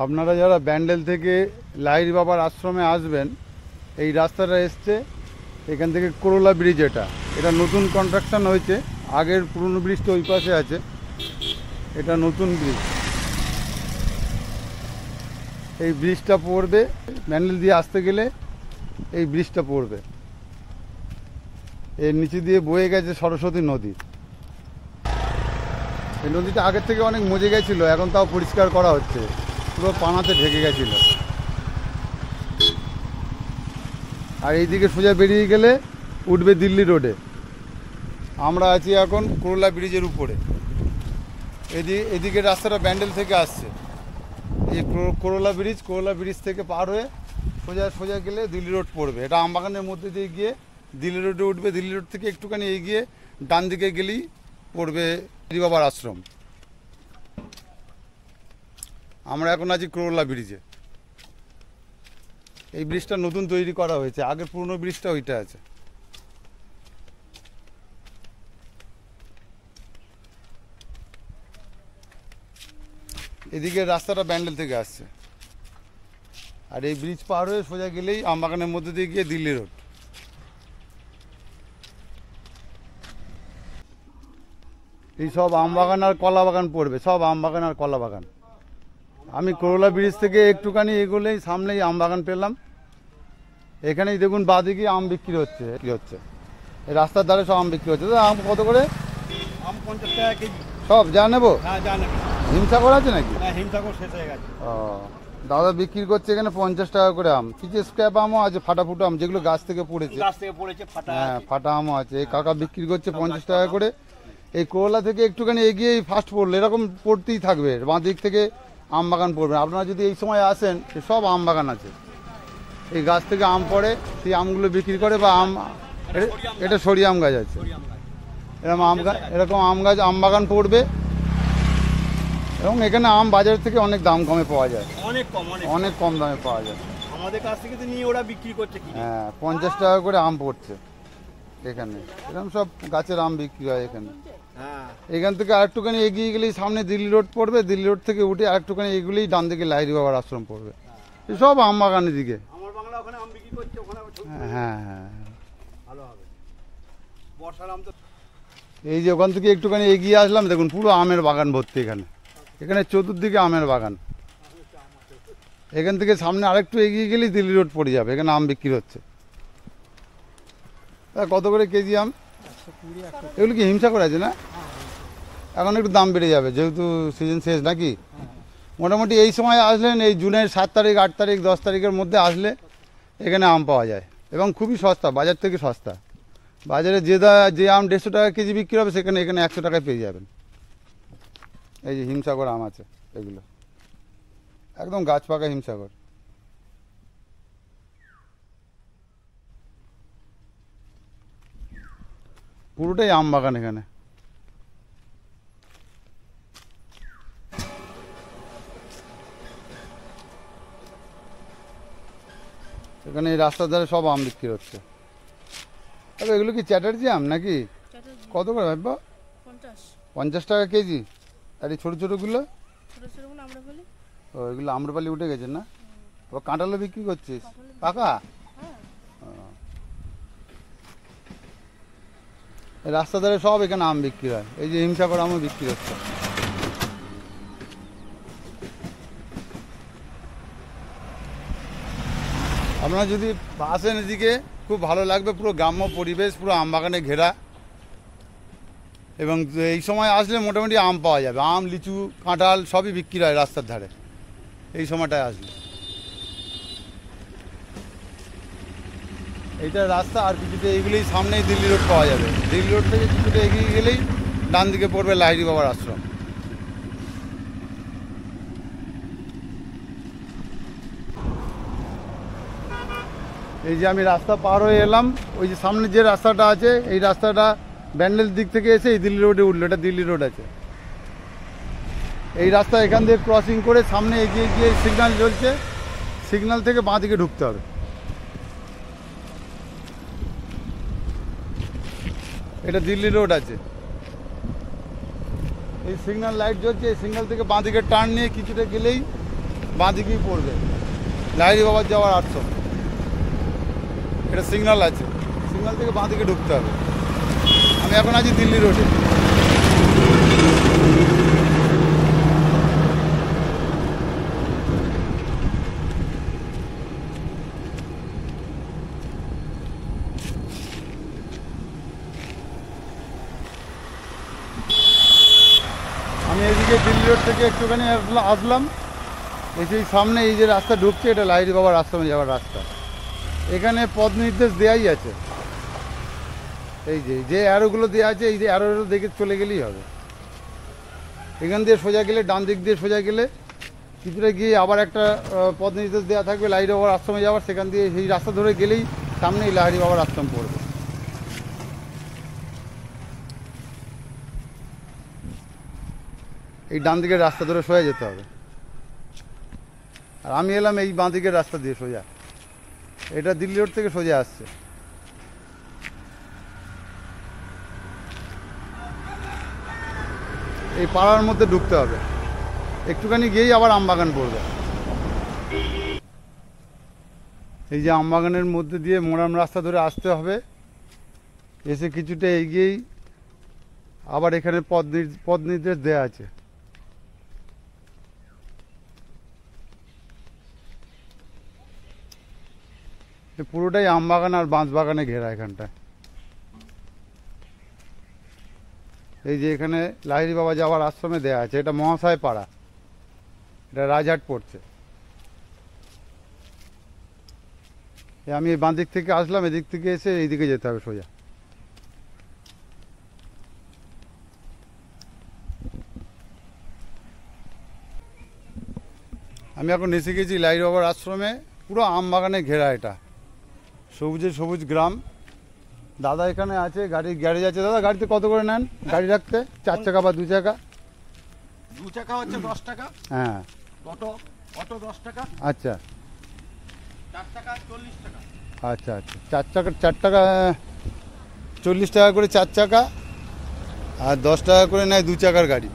আপনারা যারা ব্যান্ডেল থেকে লাহিড়ী বাবার আশ্রমে আসবেন, এই রাস্তাটা এসছে এখান থেকে করোলা ব্রিজ। এটা নতুন কনস্ট্রাকশন হয়েছে, আগের পুরনো ব্রিজটা ওই পাশে আছে, এটা নতুন ব্রিজ। এই ব্রিজটা পড়বে ব্যান্ডেল দিয়ে আসতে গেলে, এই ব্রিজটা পড়বে। এর নিচে দিয়ে বয়ে গেছে সরস্বতী নদী। এই নদীটা আগের থেকে অনেক মজে গেছিলো, এখন তাও পরিষ্কার করা হচ্ছে, পুরো পানাতে ঢেকে গেছিল। আর এইদিকে সোজা বেরিয়ে গেলে উঠবে দিল্লি রোডে। আমরা আছি এখন করোলা ব্রিজের উপরে। এদিকে রাস্তাটা ব্যান্ডেল থেকে আসছে, এই করোলা ব্রিজ থেকে পার হয়ে সোজা গেলে দিল্লি রোড পড়বে। এটা আমবাগানের মধ্যে দিয়ে গিয়ে দিল্লি রোডে উঠবে। দিল্লি রোড থেকে একটুখানি এগিয়ে ডান দিকে গেলেই পড়বে লাহিড়ী বাবার আশ্রম। আমরা এখন আছি করোলা ব্রিজে। এই ব্রিজটা নতুন তৈরি করা হয়েছে, আগের পুরনো ব্রিজটা ওইটা আছে। এদিকে রাস্তাটা ব্যান্ডেল থেকে আসছে, আর এই ব্রিজ পার হয়ে সোজা গেলেই আমবাগানের মধ্যে দিয়ে গিয়ে দিল্লি রোড। এই সব আমবাগান আর কলা বাগান পড়বে, সব আমবাগান আর কলা বাগান। আমি করোলা ব্রিজ থেকে একটুখানি এগোলেই সামনেই আমবাগান পেলাম। এখানেই দেখুন বাঁদিকে আম বিক্রি হচ্ছে। এই রাস্তার ধারে সব আম বিক্রি হচ্ছে। আম কত করে? আম 50 টাকা কেজি। সব যা নেবো? হ্যাঁ, যা নেবো। হিমসাগর আছে নাকি? হ্যাঁ, হিমসাগর শেষ হয়ে গেছে। ও, দাদা বিক্রি করছে এখানে 50 টাকা করে আম। কিছু স্ক্র্যাপ আমও আছে, ফাটাফুটো আম, যেগুলো গাছ থেকে পড়েছে। ফাটা। হ্যাঁ, ফাটা আমও আছে। এই কাকা বিক্রি করছে 50 টাকা করে। এই করোলা থেকে একটুখানি এগিয়ে ফার্স্ট পড়লো, এরকম পড়তেই থাকবে, বাঁ দিক থেকে আম বাগান পড়বে। আপনারা যদি এই সময় আসেন, সব আম বাগান আছে। এই গাছ থেকে আম পড়ে, সেই আমগুলো বিক্রি করে। বা আম, এটা সরি আম গাছ আছে, এরকম আম বাগান পড়বে। এবং এখানে আম বাজার থেকে অনেক দাম কমে পাওয়া যায়, অনেক কম দামে পাওয়া যায়। আমাদের কাছ থেকে তো নিয়ে ওরা বিক্রি করছে। হ্যাঁ, 50 টাকা করে আম পড়ছে এখানে। এরকম সব গাছের আম বিক্রি হয় এখানে। এখান থেকে আরেকটুখানি এগিয়ে গেলেই সামনে দিল্লি রোড পড়বে। দিল্লি রোড থেকে উঠে আরেকটুখানি এগুলোই ডান দিকে লাহিড়ী বাবার আশ্রম পড়বে। সব আম বাগানের দিকে। হ্যাঁ হ্যাঁ, ভালো হবে। বর্ষার আম তো। এই যে ওখান থেকে একটুখানি এগিয়ে আসলাম, দেখুন পুরো আমের বাগান ভর্তি এখানে চতুর্দিকে আমের বাগান। এখান থেকে সামনে আরেকটু এগিয়ে গেলেই দিল্লি রোড পড়ে যাবে। এখানে আম বিক্রি হচ্ছে। কত করে কেজি আম? এগুলো কি হিমসাগর আছে না? এখন একটু দাম বেড়ে যাবে যেহেতু সিজন শেষ নাকি। মোটামুটি এই সময় আসলেন, এই জুনের 7 তারিখ, 8 তারিখ, 10 তারিখের মধ্যে আসলে এখানে আম পাওয়া যায় এবং খুবই সস্তা, বাজার থেকে সস্তা। বাজারে যে আম 150 টাকা কেজি বিক্রি হবে, সেখানে এখানে 100 টাকায় পেয়ে যাবেন। এই যে হিমসাগর আম আছে, এগুলো একদম গাছ পাকা হিমসাগর। পুরোটাই আম বাগান এখানে। এখানে এই রাস্তার ধারে সব আম বিক্রি হচ্ছে। তবে এগুলো কি চ্যাটার্জি আম নাকি? কত করে ভাববা? 50 টাকা কেজি। আর এই ছোটো ছোটোগুলো? ও, এগুলো আম্রপালি উঠে গেছে না? আবার কাঁঠালও বিক্রি করছিস? পাকা? রাস্তার ধারে সব এখানে আম বিক্রি হয়। এই যে হিমসাগর আমও বিক্রি হচ্ছে। আপনারা যদি আসেন এদিকে, খুব ভালো লাগবে। পুরো গ্রাম্য পরিবেশ, পুরো আম বাগানে ঘেরা। এবং এই সময় আসলে মোটামুটি আম পাওয়া যাবে। আম, লিচু, কাঁঠাল সবই বিক্রি হয় রাস্তার ধারে এই সময়টায় আসলে। এইটা রাস্তা, আর কিছুটা এইগুলোই সামনেই দিল্লি রোড পাওয়া যাবে। দিল্লি রোড থেকে কিছুটা এগিয়ে গেলেই ডান দিকে পড়বে লাহিড়ী বাবার আশ্রম। এই যে আমি রাস্তা পার হয়ে এলাম, ওই যে সামনে যে রাস্তাটা আছে, এই রাস্তাটা ব্যান্ডেল দিক থেকে এসে এই দিল্লি রোডে উঠলো। এটা দিল্লি রোড আছে। এই রাস্তা এখান থেকে ক্রসিং করে সামনে এগিয়ে গিয়ে সিগন্যাল জ্বলছে, সিগন্যাল থেকে বাঁ দিকে ঢুকতে হবে। এটা দিল্লি রোড আছে। এই সিগন্যাল লাইট জ্বলছে, এই সিগন্যাল থেকে বাঁ দিকে টার্ন নিয়ে কিছুটা গেলেই বাঁ দিকেই পড়বে, লাহিড়ী বাবার যাওয়ার আশ্রম। এটা সিগন্যাল আছে, সিগন্যাল থেকে বাঁ দিকে ঢুকতে হবে। আমি এখন আছি দিল্লি রোডে। আমি এদিকে দিল্লি রোড থেকে একটুখানি আসলাম, এই সামনে এই যে রাস্তা ঢুকছে, এটা লাহিড়ী বাবার আশ্রমে যাওয়ার রাস্তা। এখানে পথ নির্দেশ দেওয়াই আছে, এই যে অ্যারোগুলো দেওয়া আছে, এই যে অ্যারোগুলো দেখে চলে গেলেই হবে। এখান দিয়ে সোজা গেলে, ডান দিক দিয়ে সোজা গেলে কিছুটা গিয়ে আবার একটা পথ নির্দেশ দেওয়া থাকবে লাহিড়ী বাবার আশ্রমে যাওয়ার। সেখান দিয়ে সেই রাস্তা ধরে গেলেই সামনেই লাহিড়ী বাবার আশ্রম পড়বে। এই ডান দিকের রাস্তা ধরে সোজা যেতে হবে। আর আমি এলাম এই বাঁ দিকের রাস্তা দিয়ে সোজা, এটা দিল্লি রোড থেকে সোজা আসছে। এই পাড়ার মধ্যে ঢুকতে হবে, একটুখানি গিয়েই আবার আমবাগান পড়বে। এই যে আমবাগানের মধ্যে দিয়ে মোরাম রাস্তা ধরে আসতে হবে, এসে কিছুটা এগিয়েই আবার এখানে পথ নির্দেশ দেওয়া আছে। পুরোটাই আমবাগান আর বাঁশবাগানে ঘেরা এখানটায়। এই যে এখানে লাহিড়ী বাবা যাওয়ার আশ্রমে দেয়া আছে, এটা মহাশয় পাড়া, এটা রাজহাট পড়ছে। আমি এই বাঁ দিক থেকে আসলাম, এদিক থেকে এসে এইদিকে যেতে হবে সোজা। আমি এখন এসে গেছি লাহিড়ী বাবার আশ্রমে, পুরো আমবাগানে ঘেরা, এটা সবুজে সবুজ গ্রাম। দাদা এখানে আছে, গ্যারেজ আছে। দাদা গাড়িতে কত করে নেন গাড়ি রাখতে? 4 চাকা বা 2 চাকা? 2 চাকা হচ্ছে 10 টাকা। হ্যাঁ। অটো 10 টাকা। আচ্ছা 4 টাকা 40 টাকা। আচ্ছা 4 টাকা 40 টাকা করে 4 চাকা, আর 10 টাকা করে নেয় 2 চাকার গাড়ি।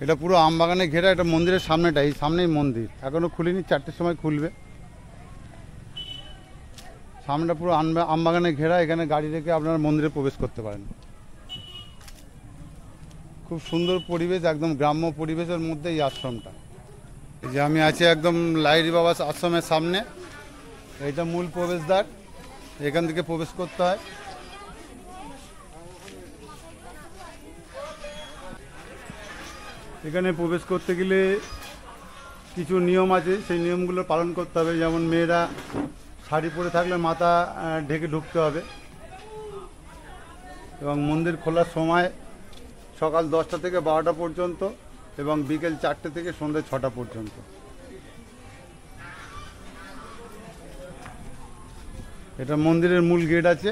এটা পুরো আমবাগানে ঘেরা, এটা মন্দিরের সামনেটা, এই সামনেই মন্দির, এখনো খুলিনি, 4টের সময় খুলবে। সামনেটা পুরো আমবাগানে ঘেরা, এখানে গাড়ি রেখে আপনারা মন্দিরে প্রবেশ করতে পারেন। খুব সুন্দর পরিবেশ, একদম গ্রাম্য পরিবেশের মধ্যে এই আশ্রমটা। এই যে আমি আছি একদম লাহিড়ী বাবা আশ্রমের সামনে, এইটা মূল প্রবেশদ্বার, এখান থেকে প্রবেশ করতে হয়। এখানে প্রবেশ করতে গেলে কিছু নিয়ম আছে, সেই নিয়মগুলো পালন করতে হবে। যেমন মেয়েরা শাড়ি পরে থাকলে মাথা ঢেকে ঢুকতে হবে, এবং মন্দির খোলার সময় সকাল 10টা থেকে 12টা পর্যন্ত, এবং বিকেল 4টে থেকে সন্ধ্যে 6টা পর্যন্ত। এটা মন্দিরের মূল গেট আছে।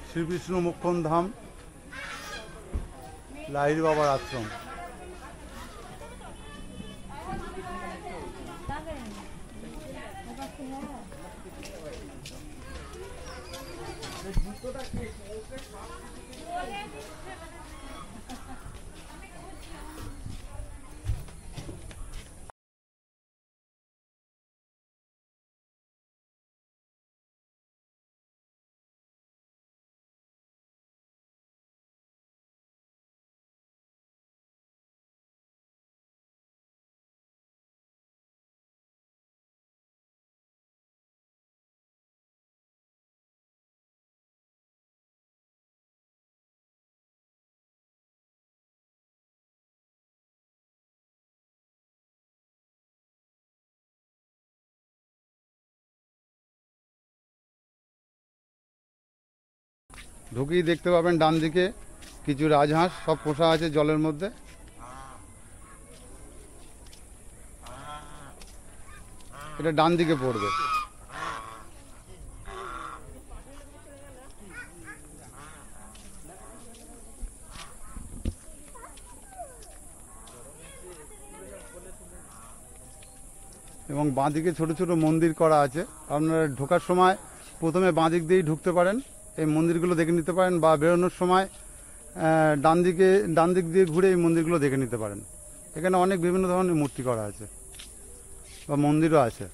শ্রীবিষ্ণু মুখ্যম ধাম, লাহিড়ী বাবার আশ্রম। ঢুকেই দেখতে পাবেন ডান দিকে কিছু রাজহাঁস সব পোষা আছে জলের মধ্যে। এটা ডান দিকে পড়বে। এবং বাঁদিকে ছোট ছোট মন্দির করা আছে। আপনারা ঢোকার সময় প্রথমে বাঁ দিক দিয়েই ঢুকতে পারেন, এই মন্দিরগুলো দেখে নিতে পারেন, বা বেরোনোর সময় ডান দিক দিয়ে ঘুরে এই মন্দিরগুলো দেখে নিতে পারেন। এখানে অনেক বিভিন্ন ধরনের মূর্তি করা আছে বা মন্দিরও আছে।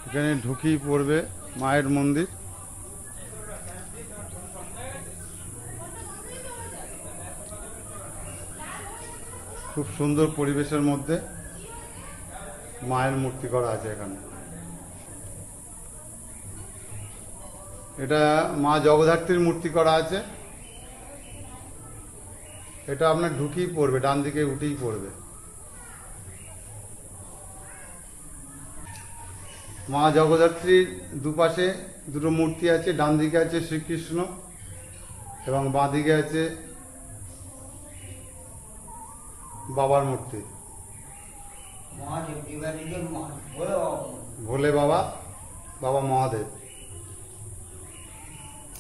এখানে ঢুকেই পড়বে মায়ের মন্দির। খুব সুন্দর পরিবেশের মধ্যে মায়ের মূর্তি করা আছে এখানে। এটা মা জগদ্ধাত্রীর মূর্তি করা আছে। এটা আপনার ঢুকেই পড়বে, ডান দিকে উঠেই পড়বে। মা জগদ্ধাত্রীর দুপাশে দুটো মূর্তি আছে। ডান দিকে আছে শ্রীকৃষ্ণ এবং বাঁ দিকে আছে বাবার মূর্তি, ভোলে বাবা, বাবা মহাদেব।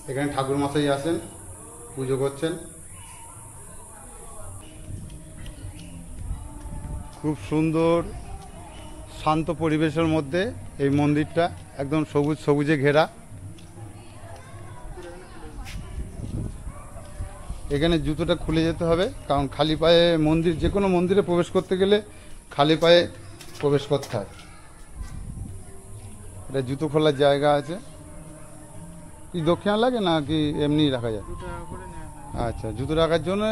এখানে ঠাকুর মশাই আসেন, পুজো করছেন। খুব সুন্দর শান্ত পরিবেশের মধ্যে এই মন্দিরটা, একদম সবুজে ঘেরা। এখানে জুতোটা খুলে যেতে হবে, কারণ খালি পায়ে মন্দির, যে কোনো মন্দিরে প্রবেশ করতে গেলে খালি পায়ে প্রবেশ করতে হয়। এটা জুতো খোলার জায়গা আছে। কি দক্ষিণা লাগে না কি এমনি রাখা যায়? আচ্ছা, জুতো রাখার জন্য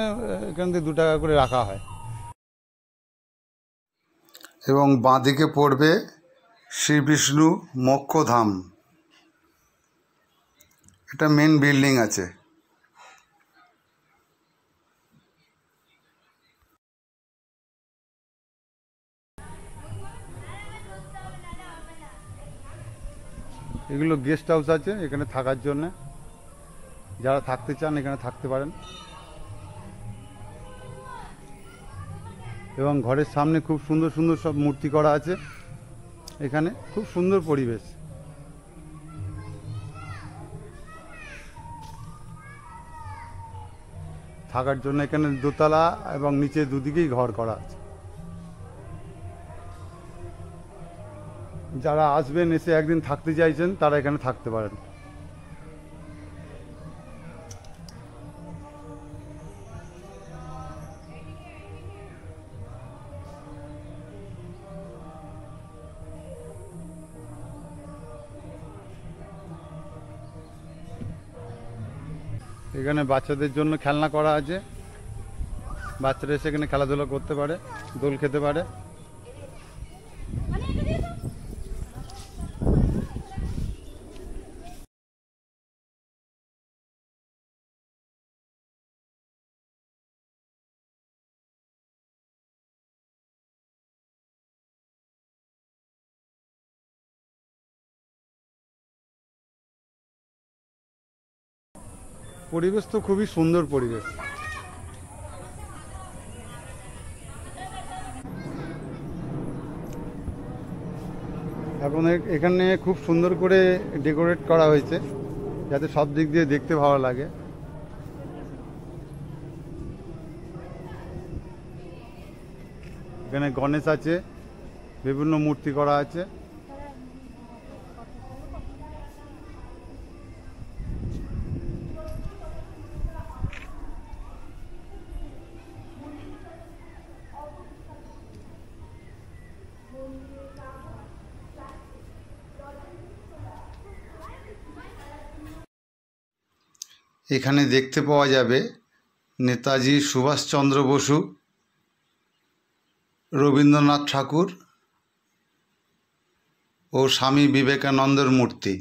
এখান থেকে 2 টাকা করে রাখা হয়। এবং বাঁদিকে পড়বে শ্রী বিষ্ণু মোক্ষধাম। এটা মেন বিল্ডিং আছে। এগুলো গেস্ট হাউস আছে এখানে থাকার জন্য। যারা থাকতে চান এখানে থাকতে পারেন। এবং ঘরের সামনে খুব সুন্দর সুন্দর সব মূর্তি করা আছে। এখানে খুব সুন্দর পরিবেশ। থাকার জন্য এখানে দোতলা এবং নিচে দুদিকেই ঘর করা আছে। যারা আসবেন, এসে একদিন থাকতে চাইছেন, তারা এখানে থাকতে পারেন। এখানে বাচ্চাদের জন্য খেলনা করা আছে। বাচ্চারা এসে এখানে খেলাধুলা করতে পারে, দোল খেতে পারে। পরিবেশ তো খুবই সুন্দর পরিবেশ। এখন এখানে খুব সুন্দর করে ডেকোরেট করা হয়েছে, যাতে সব দিক দিয়ে দেখতে ভালো লাগে। এখানে গণেশ আছে, বিভিন্ন মূর্তি করা আছে। এখানে দেখতে পাওয়া যাবে নেতাজি সুভাষচন্দ্র বসু, রবীন্দ্রনাথ ঠাকুর ও স্বামী বিবেকানন্দের মূর্তি।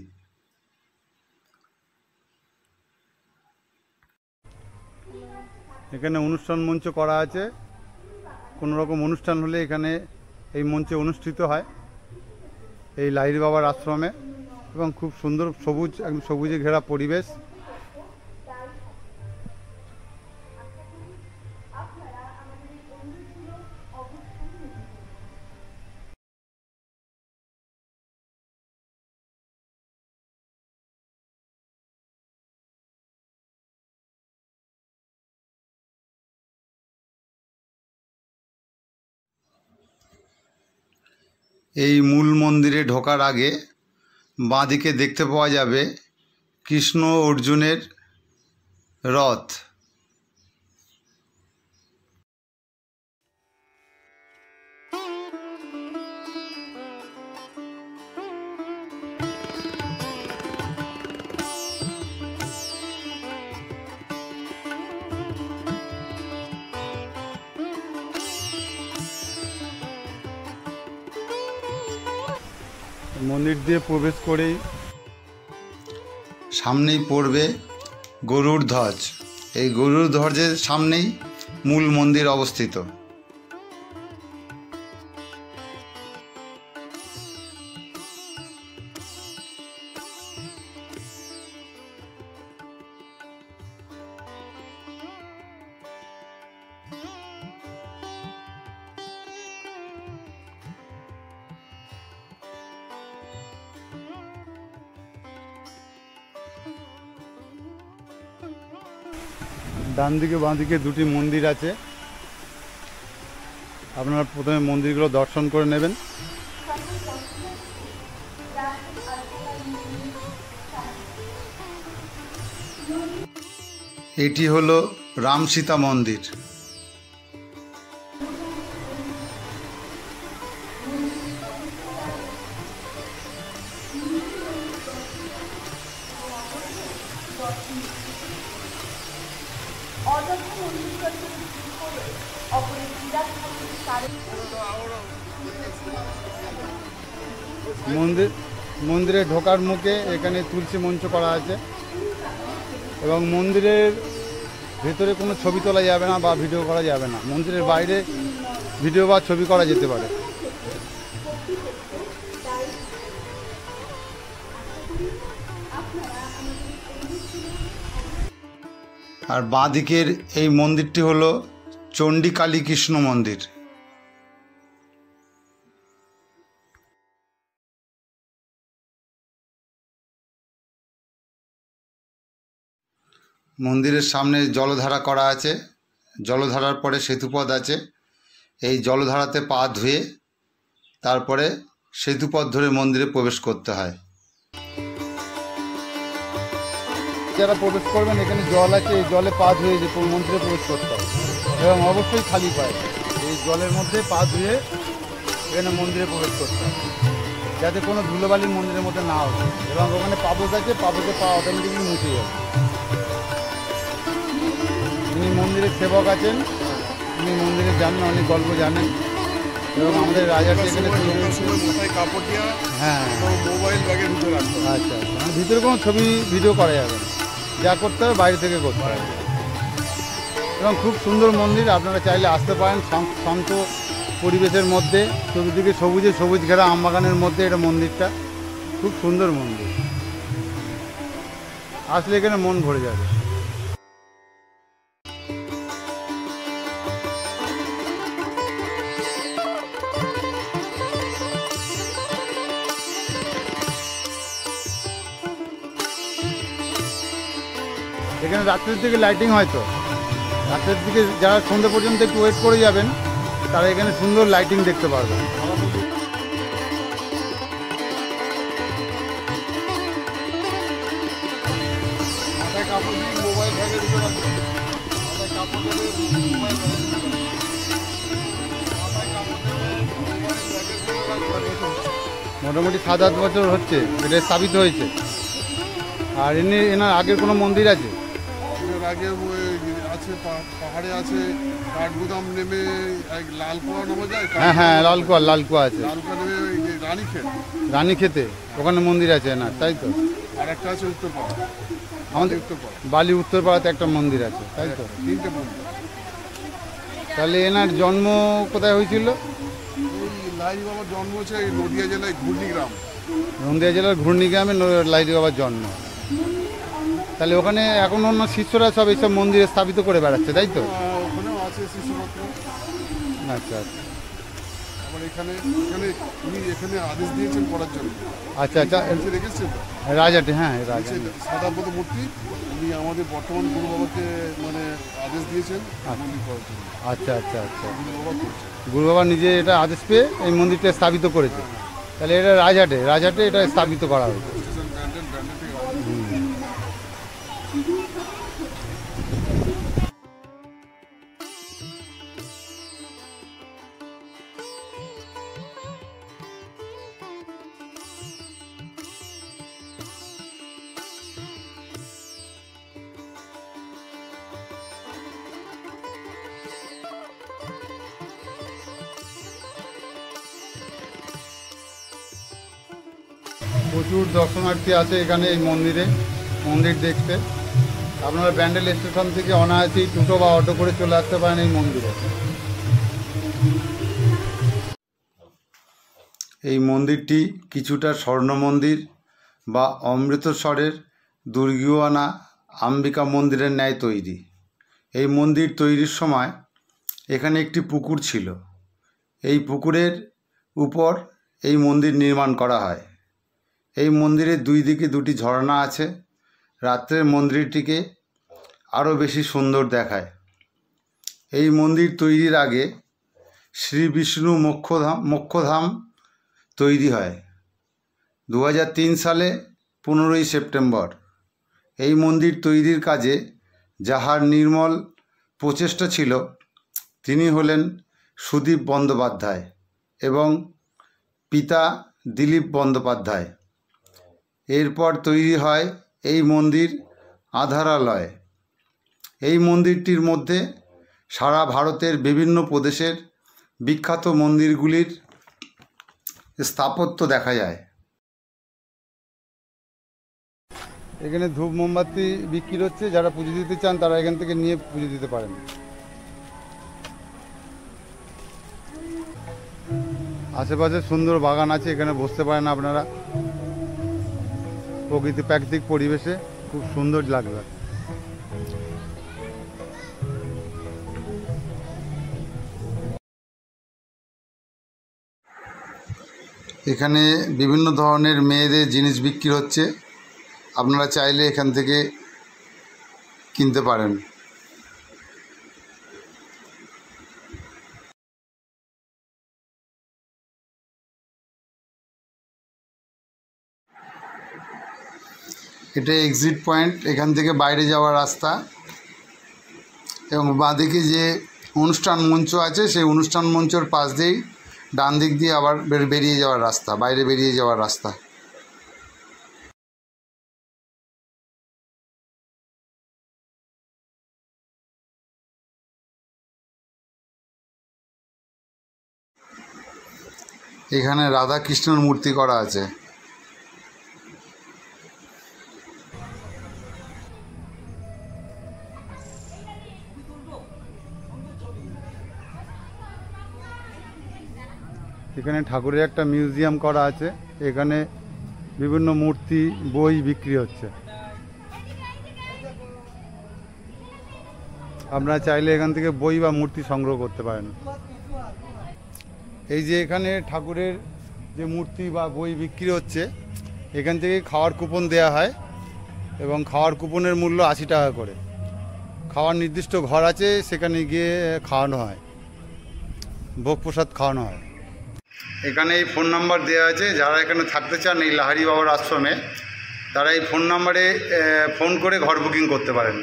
এখানে অনুষ্ঠান মঞ্চ করা আছে, কোনো রকম অনুষ্ঠান হলে এখানে এই মঞ্চে অনুষ্ঠিত হয় এই লাহিড়ী বাবার আশ্রমে, এবং খুব সুন্দর সবুজ, একদম সবুজে ঘেরা পরিবেশ। এই মূল মন্দিরে ঢোকার আগে বাঁদিকে দেখতে পাওয়া যাবে কৃষ্ণ অর্জুনের রথ। মন্দির দিয়ে প্রবেশ করেই সামনেই পড়বে গরুর ধ্বজ। এই গরুর ধ্বজের সামনেই মূল মন্দির অবস্থিত। ডান দিকে বাঁ দিকে দুটি মন্দির আছে, আপনারা প্রথমে মন্দিরগুলো দর্শন করে নেবেন। এটি হলো রাম সীতা মন্দির। মন্দিরে ঢোকার মুখে এখানে তুলসী মঞ্চ করা আছে, এবং মন্দিরের ভেতরে কোনো ছবি তোলা যাবে না বা ভিডিও করা যাবে না। মন্দিরের বাইরে ভিডিও বা ছবি করা যেতে পারে। আর বাঁ দিকের এই মন্দিরটি হলো চণ্ডীকালী কৃষ্ণ মন্দির। মন্দিরের সামনে জলধারা করা আছে, জলধারার পরে সেতুপথ আছে। এই জলধারাতে পা ধুয়ে তারপরে সেতুপথ ধরে মন্দিরে প্রবেশ করতে হয়। যারা প্রবেশ করবেন এখানে জল আছে, এই জলে পা ধুয়ে যে মন্দিরে প্রবেশ করতে হবে, এবং অবশ্যই খালি পায়। এই জলের মধ্যে পা ধুয়ে এখানে মন্দিরে প্রবেশ করতে হবে, যাতে কোনো ধুলোবালি মন্দিরের মধ্যে না ওঠে। এবং ওখানে পাবক আছে, পাবকে পা অটোমেটিকলি মুছে যাবে। যিনি মন্দিরের সেবক আছেন উনি মন্দিরে জানেন, অনেক গল্প জানেন, এবং আমাদের রাজাকে এখানে কাপড় দেওয়া, হ্যাঁ মোবাইল ব্যাগের ভিতরে রাখতে হবে। আচ্ছা, ভিতরে কোনো ছবি ভিডিও করা যাবে না, যা করতে হবে বাইরে থেকে করতে হবে। এবং খুব সুন্দর মন্দির, আপনারা চাইলে আসতে পারেন। শান্ত পরিবেশের মধ্যে, চতুর্দিকে সবুজে সবুজ ঘেরা আমবাগানের মধ্যে এটা মন্দিরটা খুব সুন্দর মন্দির, আসলে এখানে মন ভরে যাবে। এখানে রাত্রের দিকে লাইটিং হয়, তো রাত্রের দিকে যারা সন্ধ্যা পর্যন্ত একটু ওয়েট করে যাবেন তারা এখানে সুন্দর লাইটিং দেখতে পারবেন। মোটামুটি 7-8 বছর হচ্ছে এটা স্থাপিত হয়েছে। আর এনার আগের কোনো মন্দির আছে? আগে ওই আছে পাহাড়ে আছে কাঠগুদাম নেমে এক লালকুয়া নেমে যায়। হ্যাঁ হ্যাঁ, লালকুয়া আছে, লালকুয়া নেমে ওই যে রানীক্ষেতে ওখানে মন্দির আছে না, তাই তো? আর একটা আছে উত্তরপাড়া, আমাদের উত্তরপাড়া বালি উত্তরপাড়াতে একটা মন্দির আছে, তাই তো? 3টে মন্দির। তাহলে এনার জন্ম কোথায় হয়েছিল? এই লাইরি বাবার জন্ম হচ্ছে এই নদিয়া জেলায় ঘূর্ণিগ্রাম। নদিয়া জেলার ঘূর্ণিগ্রামে লাইরি বাবার জন্ম। তাহলে ওখানে এখন অন্য শিষ্যরা সব এইসব মন্দিরে স্থাপিত করে বেড়াচ্ছে, তাই তো? ওখানেও আছে শিশুমাত্র। আচ্ছা আচ্ছা আবার এখানে এখানে উনি এখানে আদেশ দিয়েছেন করার জন্য। আচ্ছা আচ্ছা, রেখেছেন রাজাটে, হ্যাঁ রাজাটে সাদাপদ মূর্তি, উনি আমাদের বর্তমান গুরু বাবাকে মানে আদেশ দিয়েছেন মন্দির করার জন্য। আচ্ছা আচ্ছা আচ্ছা, গুরু বাবা করছেন। গুরু বাবা নিজে এটা আদেশ পেয়ে এই মন্দিরটা স্থাপিত করেছে। তাহলে এটা রাজাটে এটা স্থাপিত করা হয়েছে। স্টেশন ব্র্যান্ডেড থেকে প্রচুর দর্শনার্থী আছে এখানে এই মন্দির দেখতে। আপনারা ব্যান্ডেল স্টেশন থেকে অনায়াসেই টোটো বা অটো করে চলে আসতে পারেন এই মন্দিরে। এই মন্দিরটি কিছুটা স্বর্ণ মন্দির বা অমৃতসরের দুর্গিয়ানা অম্বিকা মন্দিরের ন্যায় তৈরি। এই মন্দির তৈরির সময় এখানে একটি পুকুর ছিল। এই পুকুরের উপর এই মন্দির নির্মাণ করা হয়। এই মন্দিরের দুই দিকে দুটি ঝর্ণা আছে। রাত্রের মন্দিরটিকে আরও বেশি সুন্দর দেখায়। এই মন্দির তৈরির আগে শ্রী বিষ্ণু মোক্ষধাম তৈরি হয় 2003 সালে 15ই সেপ্টেম্বর। এই মন্দির তৈরির কাজে যাহার নির্মল প্রচেষ্টা ছিল তিনি হলেন সুদীপ বন্দ্যোপাধ্যায় এবং পিতা দিলীপ বন্দ্যোপাধ্যায়। এরপর তৈরি হয় এই মন্দির আধারালয়। এই মন্দিরটির মধ্যে সারা ভারতের বিভিন্ন প্রদেশের বিখ্যাত মন্দিরগুলির স্থাপত্য দেখা যায়। এখানে ধূপ মোমবাতি বিক্রি হচ্ছে, যারা পুজো দিতে চান তারা এখান থেকে নিয়ে পুজো দিতে পারেন। আশেপাশে সুন্দর বাগান আছে, এখানে বসতে পারেন আপনারা। প্রাকৃতিক পরিবেশে খুব সুন্দর লাগবে। এখানে বিভিন্ন ধরনের মেয়েদের জিনিস বিক্রি হচ্ছে, আপনারা চাইলে এখান থেকে কিনতে পারেন। এটা এক্সিট পয়েন্ট, এখান থেকে বাইরে যাওয়ার রাস্তা এবং বাঁদিকে যে অনুষ্ঠান মঞ্চ আছে সেই অনুষ্ঠান মঞ্চের পাশ দিয়েই ডান দিক দিয়ে আবার বেরিয়ে যাওয়ার রাস্তা, বাইরে বেরিয়ে যাওয়ার রাস্তা। এখানে রাধা কৃষ্ণর মূর্তি করা আছে। এখানে ঠাকুরের একটা মিউজিয়াম করা আছে, এখানে বিভিন্ন মূর্তি বই বিক্রি হচ্ছে। আপনারা চাইলে এখান থেকে বই বা মূর্তি সংগ্রহ করতে পারেন। এই যে এখানে ঠাকুরের যে মূর্তি বা বই বিক্রি হচ্ছে, এখান থেকে খাওয়ার কুপন দেয়া হয় এবং খাওয়ার কুপনের মূল্য 80 টাকা করে। খাওয়ার নির্দিষ্ট ঘর আছে, সেখানে গিয়ে খাওয়ানো হয়, ভোগ প্রসাদ খাওয়ানো হয়। এখানে এই ফোন নাম্বার দেওয়া আছে, যারা এখানে থাকতে চান এই লাহারি বাবার আশ্রমে, তারা এই ফোন নাম্বারে ফোন করে ঘর বুকিং করতে পারেন।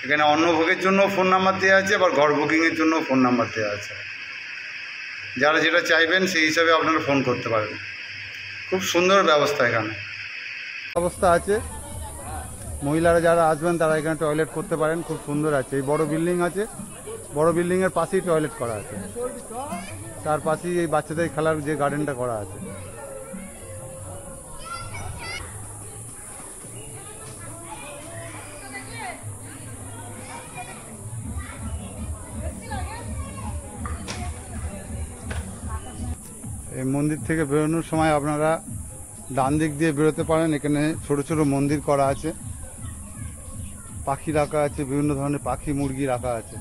এখানে অন্নভোগের জন্য ফোন নাম্বার দেওয়া আছে, আবার ঘর বুকিংয়ের জন্য ফোন নাম্বার দেওয়া আছে। যারা যেটা চাইবেন সেই হিসাবে আপনারা ফোন করতে পারেন। খুব সুন্দর ব্যবস্থা এখানে ব্যবস্থা আছে। মহিলারা যারা আসবেন তারা এখানে টয়লেট করতে পারেন, খুব সুন্দর আছে। এই বড় বিল্ডিং আছে, বড় বিল্ডিংয়ের পাশেই টয়লেট করা আছে, তার পাশেই এই বাচ্চাদের খেলার যে গার্ডেনটা করা আছে। এই মন্দির থেকে বেরোনোর সময় আপনারা ডান দিক দিয়ে বেরোতে পারেন। এখানে ছোট ছোট মন্দির করা আছে, পাখি রাখা আছে, বিভিন্ন ধরনের পাখি মুরগি রাখা আছে।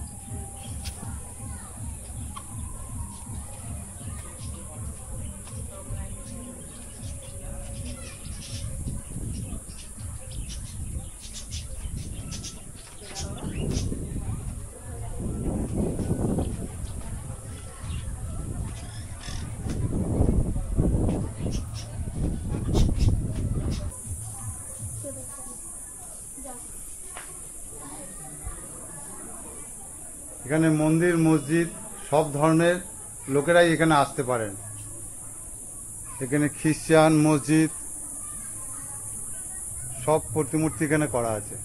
এখানে মন্দির মসজিদ সব ধরনের লোকেরাই এখানে আসতে পারেন। এখানে খ্রিস্টান মসজিদ সব প্রতিমূর্তি এখানে করা আছে।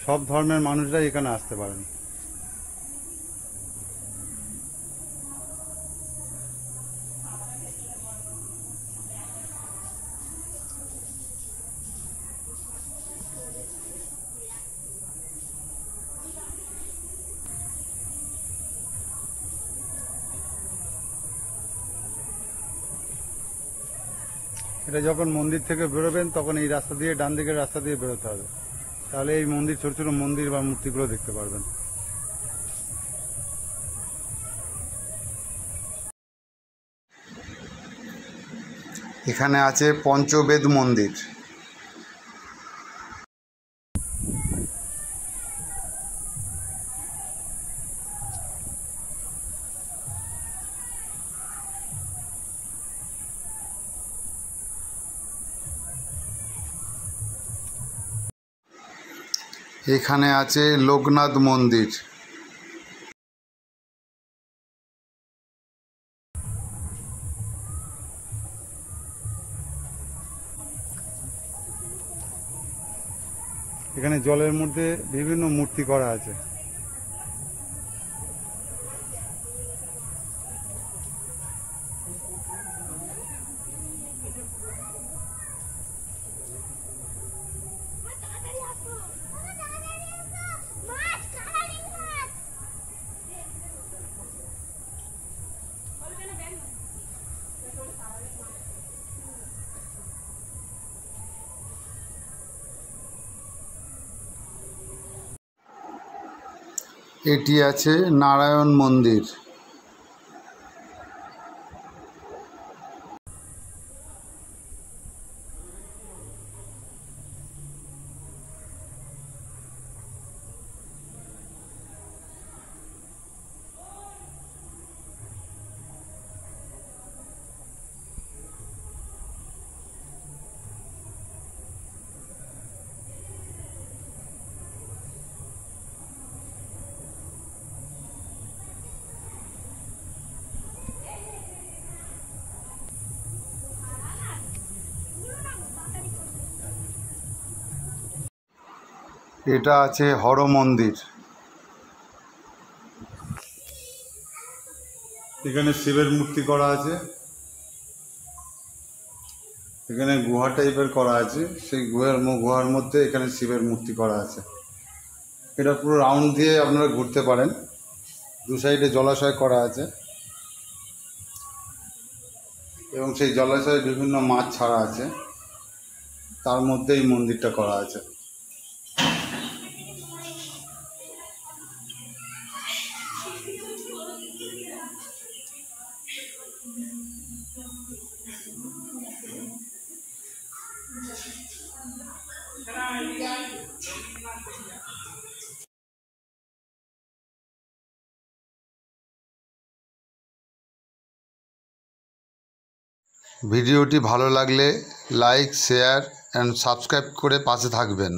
সব ধর্মের মানুষরাই এখানে আসতে পারেন। এটা যখন মন্দির থেকে বেরোবেন তখন এই রাস্তা দিয়ে, ডান দিকের রাস্তা দিয়ে বেরোতে হবে, তাহলে এই মন্দির, ছোট ছোট মন্দির বা মূর্তিগুলো দেখতে পারবেন। এখানে আছে পঞ্চবেদ মন্দির। এখানে আছে লোকনাথ মন্দির। এখানে জলের মধ্যে বিভিন্ন মূর্তি করা আছে। এটি আছে নারায়ণ মন্দির। এটা আছে হর মন্দির। এখানে শিবের মূর্তি করা আছে। এখানে গুহা টাইপের করা আছে, সেই গুহার মধ্যে এখানে শিবের মূর্তি করা আছে। এটা পুরো রাউন্ড দিয়ে আপনারা ঘুরতে পারেন। দু সাইডে জলাশয় করা আছে এবং সেই জলাশয়ে বিভিন্ন মাছ ছাড়া আছে, তার মধ্যে এই মন্দিরটা করা আছে। ভিডিওটি ভালো লাগলে লাইক, শেয়ার অ্যান্ড সাবস্ক্রাইব করে পাশে থাকবেন।